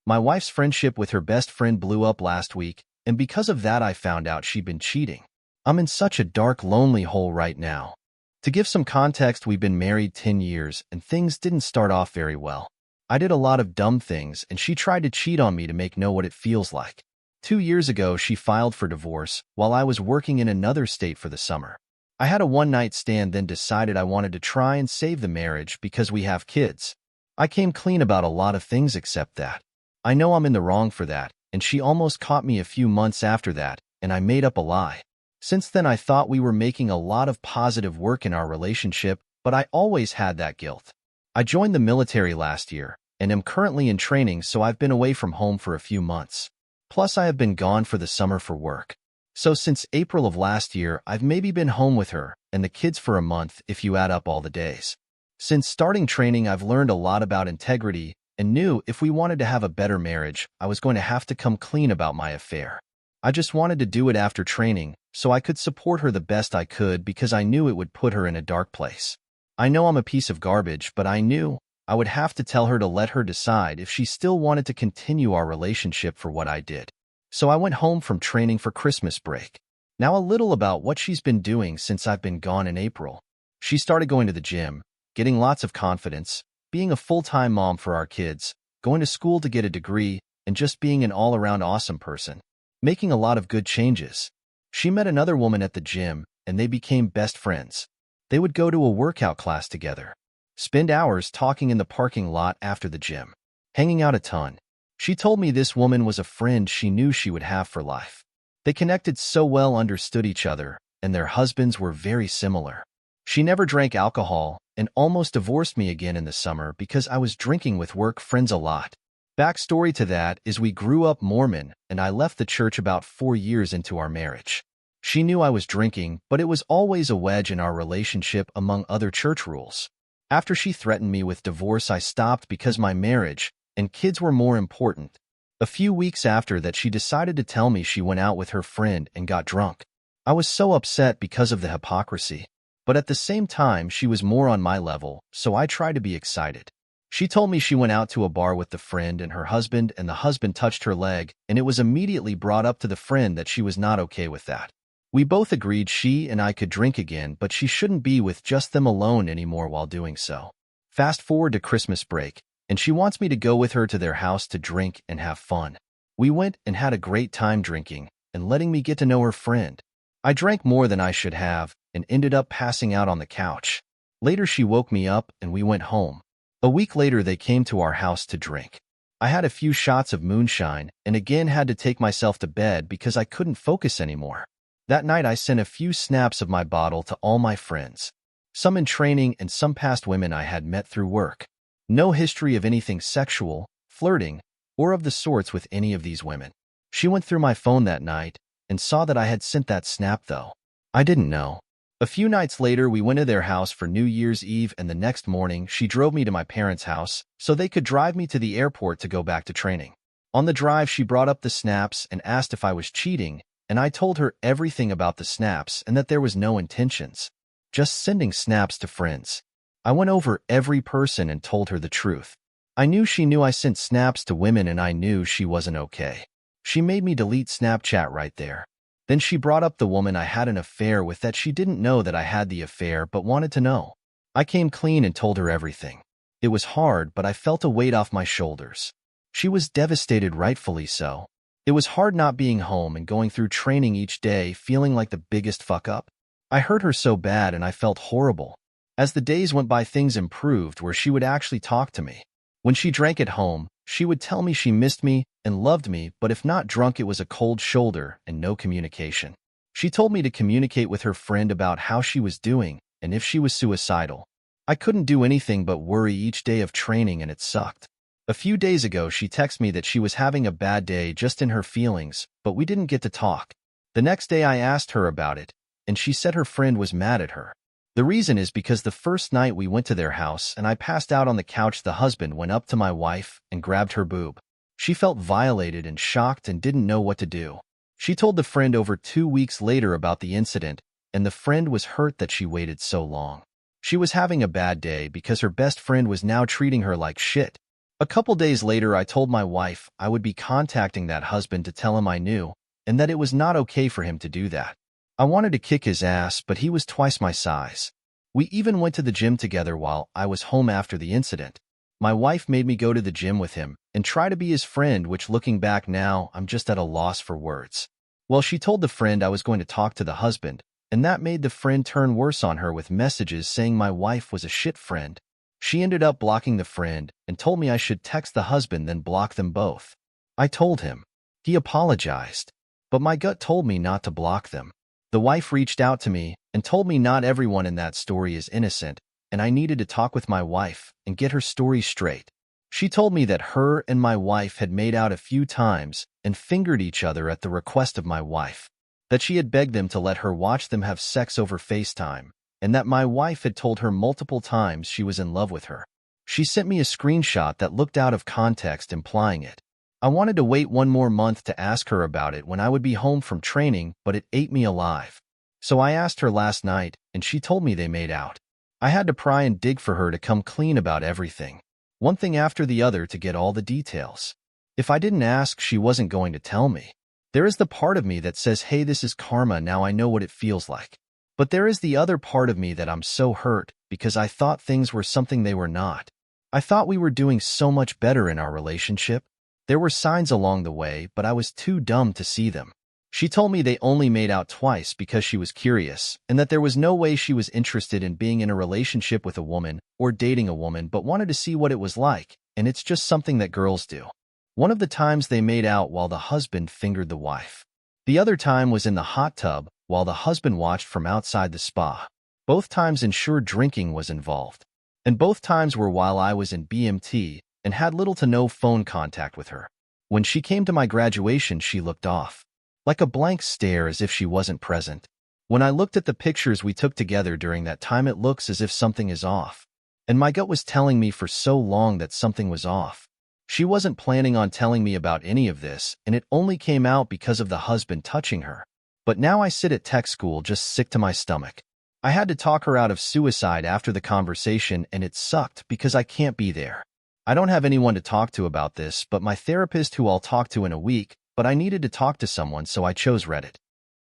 My wife's friendship with her best friend blew up last week, and because of that I found out she'd been cheating. I'm in such a dark, lonely hole right now. To give some context, we've been married 10 years, and things didn't start off very well. I did a lot of dumb things, and she tried to cheat on me to make know what it feels like. 2 years ago, she filed for divorce while I was working in another state for the summer. I had a one-night stand, then decided I wanted to try and save the marriage because we have kids. I came clean about a lot of things except that. I know I'm in the wrong for that, and she almost caught me a few months after that, and I made up a lie. Since then, I thought we were making a lot of positive work in our relationship, but I always had that guilt. I joined the military last year, and am currently in training, so I've been away from home for a few months. Plus, I have been gone for the summer for work. So since April of last year, I've maybe been home with her and the kids for a month if you add up all the days. Since starting training, I've learned a lot about integrity and knew if we wanted to have a better marriage, I was going to have to come clean about my affair. I just wanted to do it after training so I could support her the best I could because I knew it would put her in a dark place. I know I'm a piece of garbage, but I knew I would have to tell her to let her decide if she still wanted to continue our relationship for what I did. So I went home from training for Christmas break. Now a little about what she's been doing since I've been gone in April. She started going to the gym, getting lots of confidence, being a full-time mom for our kids, going to school to get a degree, and just being an all-around awesome person. Making a lot of good changes. She met another woman at the gym, and they became best friends. They would go to a workout class together, spend hours talking in the parking lot after the gym, hanging out a ton. She told me this woman was a friend she knew she would have for life. They connected so well, understood each other, and their husbands were very similar. She never drank alcohol and almost divorced me again in the summer because I was drinking with work friends a lot. Backstory to that is we grew up Mormon, and I left the church about 4 years into our marriage. She knew I was drinking, but it was always a wedge in our relationship among other church rules. After she threatened me with divorce, I stopped because my marriage and kids were more important. A few weeks after that, she decided to tell me she went out with her friend and got drunk. I was so upset because of the hypocrisy. But at the same time, she was more on my level, so I tried to be excited. She told me she went out to a bar with the friend and her husband, and the husband touched her leg, and it was immediately brought up to the friend that she was not okay with that. We both agreed she and I could drink again, but she shouldn't be with just them alone anymore while doing so. Fast forward to Christmas break, and she wants me to go with her to their house to drink and have fun. We went and had a great time drinking and letting me get to know her friend. I drank more than I should have and ended up passing out on the couch. Later, she woke me up and we went home. A week later, they came to our house to drink. I had a few shots of moonshine and again had to take myself to bed because I couldn't focus anymore. That night, I sent a few snaps of my bottle to all my friends, some in training and some past women I had met through work. No history of anything sexual, flirting, or of the sorts with any of these women. She went through my phone that night and saw that I had sent that snap, though. I didn't know. A few nights later, we went to their house for New Year's Eve, and the next morning, she drove me to my parents' house so they could drive me to the airport to go back to training. On the drive, she brought up the snaps and asked if I was cheating, and I told her everything about the snaps and that there was no intentions. Just sending snaps to friends. I went over every person and told her the truth. I knew she knew I sent snaps to women, and I knew she wasn't okay. She made me delete Snapchat right there. Then she brought up the woman I had an affair with, that she didn't know that I had the affair but wanted to know. I came clean and told her everything. It was hard, but I felt a weight off my shoulders. She was devastated, rightfully so. It was hard not being home and going through training each day feeling like the biggest fuck up. I hurt her so bad and I felt horrible. As the days went by, things improved where she would actually talk to me. When she drank at home, she would tell me she missed me and loved me, but if not drunk, it was a cold shoulder and no communication. She told me to communicate with her friend about how she was doing and if she was suicidal. I couldn't do anything but worry each day of training, and it sucked. A few days ago, she texted me that she was having a bad day just in her feelings, but we didn't get to talk. The next day, I asked her about it, and she said her friend was mad at her. The reason is because the first night we went to their house and I passed out on the couch, the husband went up to my wife and grabbed her boob. She felt violated and shocked and didn't know what to do. She told the friend over 2 weeks later about the incident, and the friend was hurt that she waited so long. She was having a bad day because her best friend was now treating her like shit. A couple days later, I told my wife I would be contacting that husband to tell him I knew, and that it was not okay for him to do that. I wanted to kick his ass, but he was twice my size. We even went to the gym together while I was home after the incident. My wife made me go to the gym with him and try to be his friend, which looking back now, I'm just at a loss for words. Well, she told the friend I was going to talk to the husband, and that made the friend turn worse on her with messages saying my wife was a shit friend. She ended up blocking the friend and told me I should text the husband then block them both. I told him. He apologized, but my gut told me not to block them. The wife reached out to me and told me not everyone in that story is innocent, and I needed to talk with my wife and get her story straight. She told me that her and my wife had made out a few times and fingered each other at the request of my wife, that she had begged them to let her watch them have sex over FaceTime, and that my wife had told her multiple times she was in love with her. She sent me a screenshot that looked out of context implying it. I wanted to wait one more month to ask her about it when I would be home from training, but it ate me alive. So I asked her last night, and she told me they made out. I had to pry and dig for her to come clean about everything, one thing after the other to get all the details. If I didn't ask, she wasn't going to tell me. There is the part of me that says, hey, this is karma, now I know what it feels like. But there is the other part of me that I'm so hurt because I thought things were something they were not. I thought we were doing so much better in our relationship. There were signs along the way, but I was too dumb to see them. She told me they only made out twice because she was curious, and that there was no way she was interested in being in a relationship with a woman or dating a woman, but wanted to see what it was like, and it's just something that girls do. One of the times they made out while the husband fingered the wife. The other time was in the hot tub while the husband watched from outside the spa. Both times ensured drinking was involved. And both times were while I was in BMT and had little to no phone contact with her. When she came to my graduation, she looked off, like a blank stare as if she wasn't present. When I looked at the pictures we took together during that time, it looks as if something is off. And my gut was telling me for so long that something was off. She wasn't planning on telling me about any of this, and it only came out because of the husband touching her. But now I sit at tech school just sick to my stomach. I had to talk her out of suicide after the conversation, and it sucked because I can't be there. I don't have anyone to talk to about this but my therapist, who I'll talk to in a week, but I needed to talk to someone, so I chose Reddit.